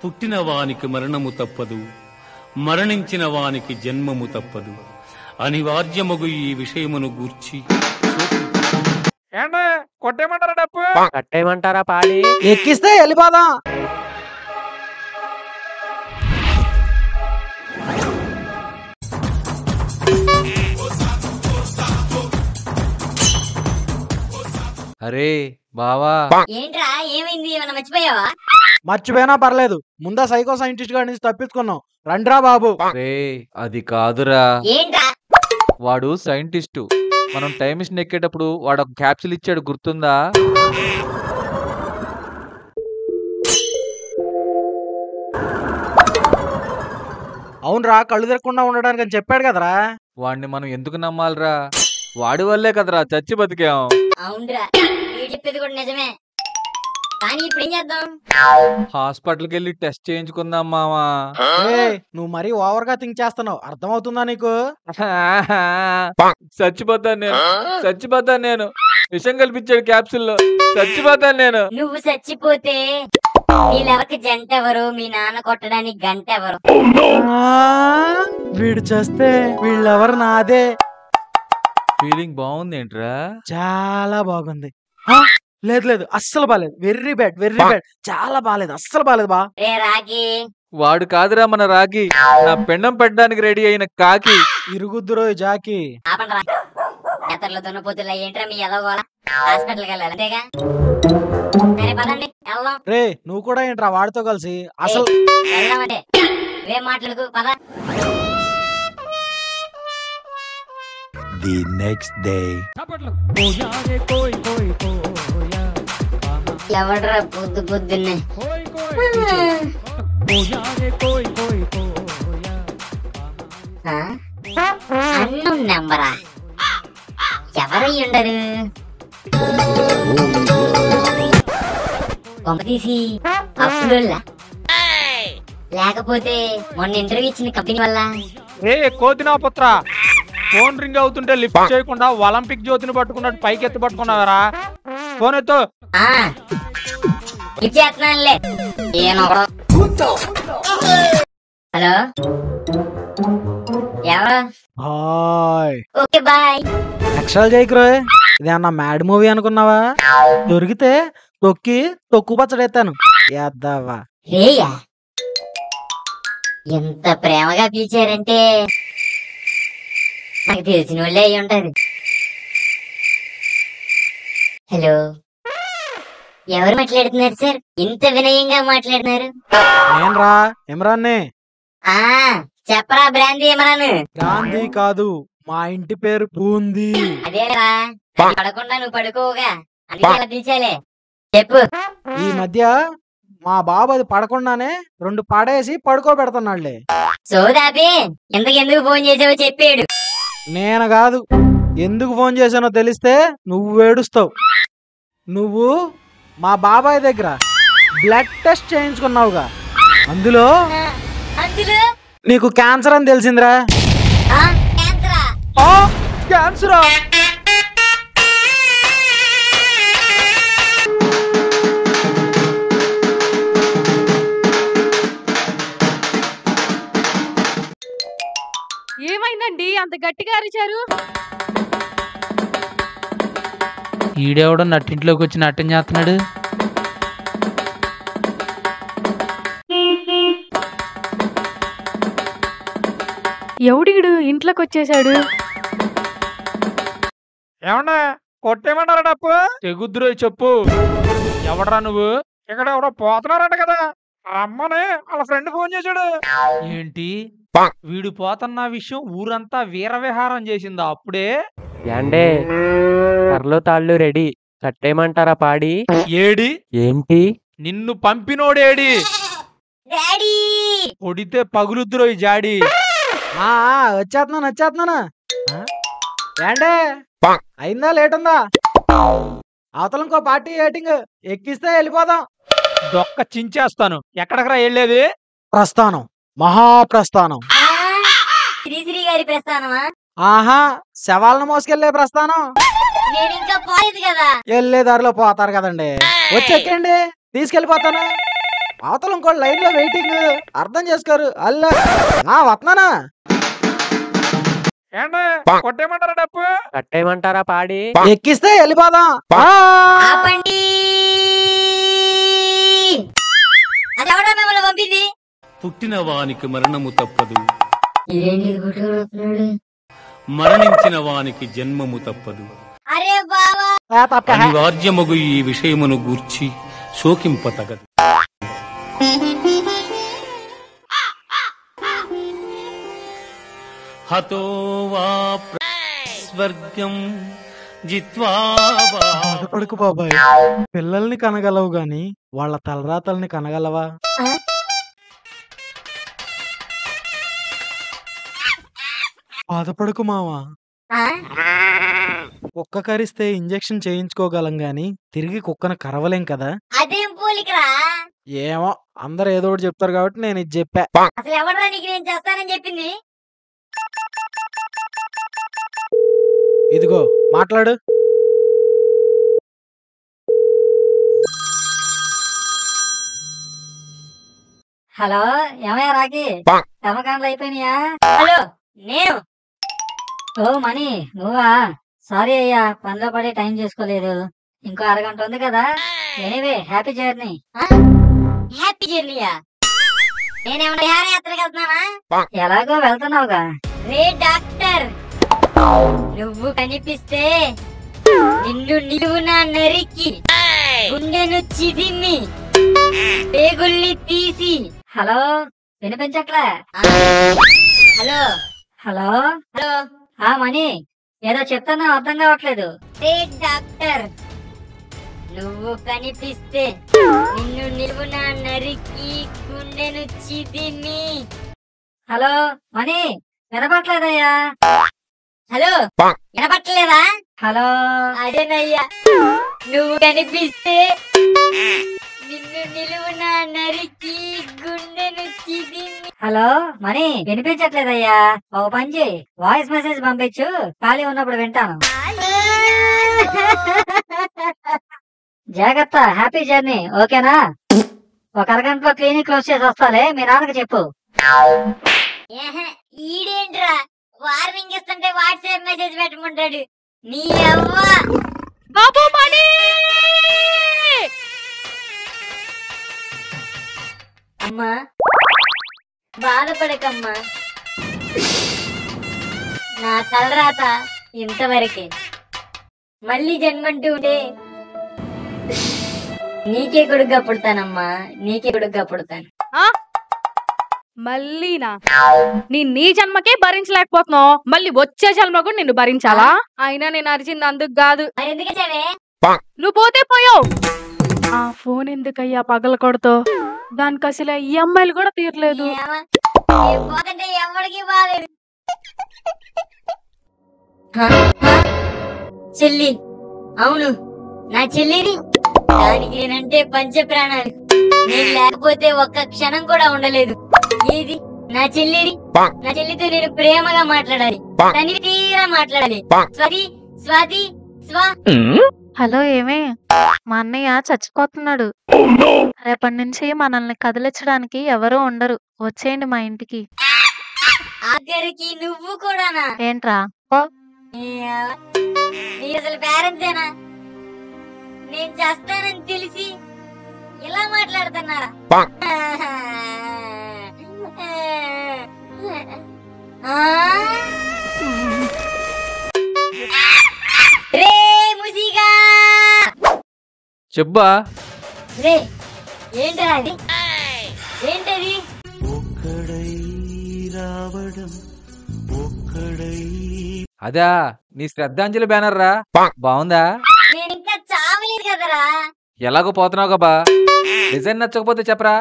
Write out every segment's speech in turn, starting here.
పుట్టిన వానికి మరణము తప్పదు, మరణించిన వానికి జన్మము తప్పదు. అనివార్యమగు ఈ విషయమును గూర్చి కొట్టేయమంటారా డప్పు? కట్టేయమంటారా పాడి? ఎక్కిస్తే వెళ్ళిపోదాం. అరే బావా, ఏంట్రా ఏమైంది? ఏమన్నా మర్చిపోయావా? మర్చిపోయినా పర్లేదు, ముందా సైకో సైంటిస్ట్ గారి నుంచి తప్పించుకున్నాం. రండ్రా బాబు. రే అది కాదురా, ఏంట్రా? వాడు సైంటిస్టు. మనం టైం మిషన్ ఎక్కేటప్పుడు వాడు ఒక క్యాప్సూల్ ఇచ్చాడు, గుర్తుందా? అవునరా, కళ్ళు తిరగకుండా ఉండడానికి అని చెప్పాడు కదరా. వాడిని మనం ఎందుకు నమ్మాలిరా? వాడి వల్లే కదరా చచ్చి బతికాం. అవునరా, వీడు చెప్పేది కూడా నిజమే. కానీ ఇప్పుడు ఏం చేద్దాం? హాస్పిటల్కి వెళ్ళి టెస్ట్ చేయించుకుందాం మావా. ఏయ్, నువ్వు మరీ ఓవర్ గా థింక్ చేస్తున్నావు, అర్థమవుతుందా నీకు? చచ్చిపోతాను నేను. విషం కల్పించాడు క్యాప్సూల్లో, చచ్చిపోతాను నేను. నువ్వు చచ్చిపోతే వీళ్ళెవరికి జంట ఎవరు? మీ నాన్న కొట్టడానికి గంట ఎవరు? వీడు చేస్తే వీళ్ళెవరు నాదే. ఫీలింగ్ బాగుంది ఏంట్రా? చాలా బాగుంది. లేదు లేదు, అస్సలు బాలేదు. వెర్రీ బ్యాడ్, చాలా బాలేదు, అస్సలు బాలేదు బా. రే రాగి, వాడు కాదురా మన రాగి, నా పెండం పెట్టడానికి రెడీ అయిన కాకి. ఇరుగుద్దురో జాకి. ఆపండ్రా. ఎతర్లో దున్నపోతుల్లో ఏంట్రా మీ ఎదగోళ? హాస్పిటల్కి వెళ్ళాలి అంతేగా? సరే పదండి వెళ్దాం. రే నువ్వు కూడా ఏంట్రా వాడితో కలిసి? అసలు వెళ్దామంటే ఏం మాట్లాడుకు పద. The next day. ఎవడ్రా పొద్దు పొద్దున్నే? అన్నం నెంబరా? ఎవరై ఉండరు? కొంప తీసి అప్పుడోళ్ళ? లేకపోతే మొన్న ఇంటర్వ్యూ ఇచ్చిన కంపెనీ వల్ల? ఏ కోతినా పుత్ర, ఫోన్ రింగ్ అవుతుంటే లిఫ్ట్ చేయకుండా ఒలింపిక్ జ్యోతిని పట్టుకున్నట్టు పైకి ఎత్తి పట్టుకున్నావరా? ఫోన్ ఎత్తు. ఇచ్చేస్తున్నానులే. హలో, ఎవరు? హాయ్. Okay bye. ఎక్స్ట్రాల్ చేయకురో, ఇదేమన్నా మ్యాడ్ మూవీ అనుకున్నావా? దొరికితే తొక్కు పచ్చడెత్తాను. యాదవ్వా. రేయా, ఎంత ప్రేమగా పిలిచారంటే నాకు తెలిసిన వాళ్ళే అయి ఉంటారు. హలో, ఎవరు మాట్లాడుతున్నారు సార్? ఇంత వినయంగా మాట్లాడుతున్నారు. నేనరా ఇమ్రాన్ని. చెప్పరా బ్రాందీ ఇమ్రాన్? గాంధీ కాదు, మా ఇంటి పేరు బూందీ. అదేరా, పడకుండా నువ్వు పడుకోవుగా, అందుకే అలా పిలిచాలే. చెప్పు. ఈ మధ్య మా బాబు అది పడకుండానే 2 పడేసి పడుకోబెడుతున్నాడులే. సోదాపి ఎందుకు ఫోన్ చేసావో చెప్పాడు. నేను కాదు, ఎందుకు ఫోన్ చేశానో తెలిస్తే నువ్వు ఏడుస్తావు. నువ్వు మా బాబాయ్ దగ్గర బ్లడ్ టెస్ట్ చేయించుకున్నావుగా, అందులో నీకు క్యాన్సర్ అని తెలిసిందిరా. క్యాన్సరా? ఏమైందండి అంత గట్టిగా అరిచారు? ఈడెవడో నట్టింట్లోకి వచ్చి నట్టం చేస్తున్నాడు. ఎవడీడు ఇంట్లోకి వచ్చేసాడు? ఏమన్నా కొట్టేయమంటారా డప్పు? తెగుద్దురో చెప్పు. ఎవడరా నువ్వు? ఇక్కడ ఎవడో పోతున్నారట కదా, రమ్మని వాళ్ళ ఫ్రెండ్ ఫోన్ చేశాడు. ఏంటి వీడు పోతున్న విషయం ఊరంతా వీరవిహారం చేసిందా అప్పుడే? ఏండే కర్రలు తాళ్ళు రెడీ, కట్టేయమంటారా పాడి? ఏడి ఏంటి? నిన్ను పంపినోడేడి? డాడీ కొడితే పగులుద్దురో ఈ జాడి. వచ్చేస్తున్నాను. ఏండే అయిందా లేట్ ఉందా? అవతల ఇంకో పార్టీ ఏటింగ్, ఎక్కిస్తే వెళ్ళిపోదాం. దొక్క చించేస్తాను. ఎక్కడికరా వెళ్ళేది? ప్రస్థానం, మహాప్రస్థానం. శ్రీశ్రీ గారి ప్రస్థానమా? ఆహా, శవాలను మోసుకెళ్లే ప్రస్థానం. నేను ఇంకా పోలేదు కదా. వెళ్ళే దారిలో పోతారు కదండి, వచ్చి ఎక్కండి, తీసుకెళ్ళిపోతాను. అవతల ఇంకో లైన్ లో వెయిటింగ్. అర్థం చేసుకోరు అల్లా. వస్తున్నానా? ఏంటి కొట్టేయమంటారా డప్పు? కట్టేయమంటారా పాడి? ఎక్కిస్తే వెళ్ళిపోదాం. ఆపండి. అది ఎవడో మిమ్మల్ని పంపింది? పుట్టిన వానికి మరణము తప్పదు, ఇదేంటి గుట్టుకున్నాడు? మరణించిన వానికి జన్మము తప్పదు. అరే బావా, అనివార్యమగు ఈ విషయమును గూర్చి శోకింపతగదు. హతో వా స్వర్గం జిత్వా వా. బాధపడకు బాబాయ్, పిల్లల్ని కనగలవు గాని వాళ్ళ తలరాతల్ని కనగలవా? బాధపడకు మావా. కుక్క కరిస్తే ఇంజెక్షన్ చేయించుకోగలం గాని తిరిగి కుక్కను కరవలేం కదా. అదేం పోలికరా? ఏమో అందరు ఏదో ఒకటి చెప్తారు కాబట్టి నేను ఇది చెప్పా. అసలు ఎవడరా నీకు నేను చేస్తానని చెప్పింది? ఇదిగో మాట్లాడు. హలో, ఏమయ్యా రాకి? కర్మకాండలు అయిపోయినాయా? హలో, నేను. ఓ మణి, నువ్వా? సారీ అయ్యా, పనిలో పడి టైం చేసుకోలేదు. ఇంకో అరగంట ఉంది కదా. Anyway, happy journey. హ్యాపీ జర్నీయా? నేనేమన్నా విహారయాత్రకు వెళ్తున్నానా? ఎలాగో వెళ్తున్నావుగా. రే డాక్టర్, నువ్వు కనిపిస్తే నిన్ను నిలువున నరికి గుండెను చిదిమి పేగుల్ని తీసి. హలో, వినిపించట్లే? Hello hello hello. మణి, ఏదో చెప్తున్నా అర్థం కావట్లేదు. డాక్టర్, నువ్వు కనిపిస్తే నిన్ను నిలువున నరికి గుండెను చిదిమి. హలో మణి, వినపట్లేదయ్యా? హలో, వినపట్లేదా? హలో, అదేనయ్యా. నువ్వు కనిపిస్తే నిన్ను నిలువున నరికి గుండెను చిదిమి. హలో మణి, వినిపించట్లేదయ్యా? ఒక పని చేయి, వాయిస్ మెసేజ్ పంపించు, ఖాళీ ఉన్నప్పుడు వింటాను. జాగ్రత్త, హ్యాపీ జర్నీ. ఓకేనా? ఒక అరగంటలో క్లినిక్ క్లోజ్ చేసి వస్తాలే, మీ నాన్నకి చెప్పు. ఈడేంట్రా వార్నింగ్ ఇస్తుంటే వాట్సాప్ మెసేజ్ పెట్టమంటాడు. నీ అవ్వ. బాబు మణి! అమ్మా, బాధపడకమ్మా. నా తలరాత ఇంతవరకే. మళ్ళీ జన్మంటూ ఉంటే నీకే కొడుగ్గా పుడతానమ్మా, నీకే కొడుగ్గా పుడతాను. మళ్ళీనా? నీ జన్మకే భరించలేకపోతున్నావు, మళ్ళీ వచ్చే జన్మ కూడా నిన్ను భరించాలా? అయినా నేను అరిచింది అందుకు కాదు. మరి ఎందుకు చావే? నువ్వు పోతే పోయావు. ఆ ఫోన్ ఎందుకయ్యా పగల కొడుతో? దానికి అసలు ఈఎంఐలు కూడా తీరలేదు. పోతుంటే ఎవరికి బాలేదు. చెల్లి, అవును నా చెల్లిని. దానికి నేనంటే పంచ ప్రాణాలు. నేను లేకపోతే ఒక్క క్షణం కూడా ఉండలేదు. ఏది నా చెల్లిని? నా చెల్లితో నేను ప్రేమగా మాట్లాడాలి, తని తీరా మాట్లాడాలి. స్వాతి స్వాతి స్వా. హలో, ఏమే? మా అన్నయ్య చచ్చిపోతున్నాడు. రేపటి నుంచి మనల్ని కదిలించడానికి ఎవరూ ఉండరు. వచ్చేయండి మా ఇంటికి. ఆఖరికి నువ్వు కూడానా? ఏంట్రా? మీరు అసలు పేరెంట్సేనా? నేను చేస్తానని తెలిసి ఇలా మాట్లాడుతున్నారా? రే ముసిగా, చెప్పా. రే ఏంటరా అది? ఏంటది? అదా నీ శ్రద్ధాంజలి బ్యానర్ రా. బాగుందా? నేను ఇంకా చావలేదు కదరా. ఎలాగో పోతున్నావు కాబా. డిజైన్ నచ్చకపోతే చెప్పరా,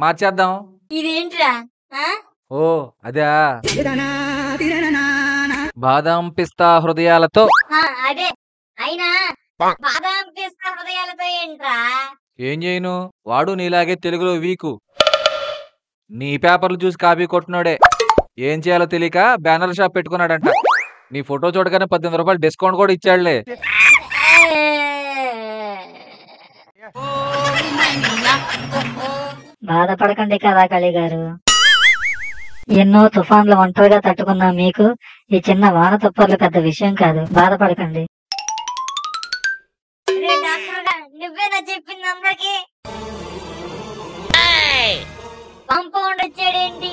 మార్చేద్దాం. ఇదేంట్రా? ఓ అదా, బాదాం పిస్తా హృదయాలతో. అదే. అయినా బాదాం పిస్తా హృదయాలతో ఏంట్రా? ఏం చేయను, వాడు నీలాగే తెలుగులో వీకు. నీ పేపర్లు చూసి కాపీ కొట్టినోడే. ఏం చేయాలో తెలియక బ్యానర్ షాప్ పెట్టుకున్నాడంట. నీ ఫోటో చూడగానే 18 రూపాయలు డిస్కౌంట్ కూడా ఇచ్చాడులే. బాధపడకండి కదా కళి గారు. ఎన్నో తుఫాన్లు ఒంటరిగా తట్టుకున్న మీకు ఈ చిన్న వాన తుప్పర్లు పెద్ద విషయం కాదు. బాధపడకండి. నువ్వేనా చెప్పింది అందరికి? కాంపౌండ్ వచ్చాడేంటి?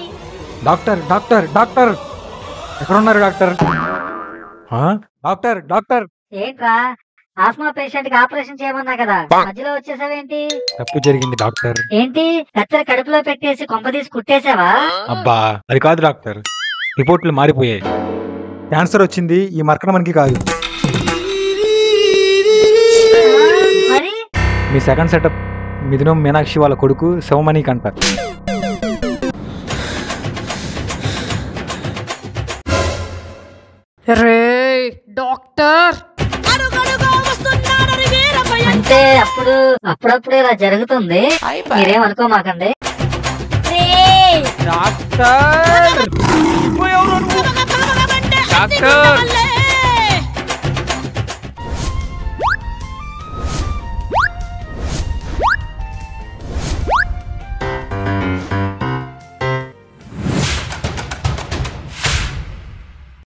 డాక్టర్ డాక్టర్ డాక్టర్ ఎక్కడున్నారు డాక్టర్? డాక్టర్ డాక్టర్ ఏంట్రా, ఆస్మా పేషెంట్ కి ఆపరేషన్ చేయమన్నా కదా, మధ్యలో వచ్చేసావేంటి? తప్పు జరిగింది డాక్టర్. ఏంటి, కత్తెర కడుపులో పెట్టేసి కొంపదీసి కుట్టేసావా? అబ్బా అది కాదు డాక్టర్, రిపోర్ట్లు మారిపోయాయి. క్యాన్సర్ వచ్చింది, ఈ మరకడం మనకి కాదు. మరి మీ సెకండ్ సెటప్ మిథునం మీనాక్షి వాళ్ళ కొడుకు శివమణికి అంటారు. డాక్టర్ అంటే అప్పుడప్పుడు ఇలా జరుగుతుంది, మీరేమనుకోమాకండి. డాక్టర్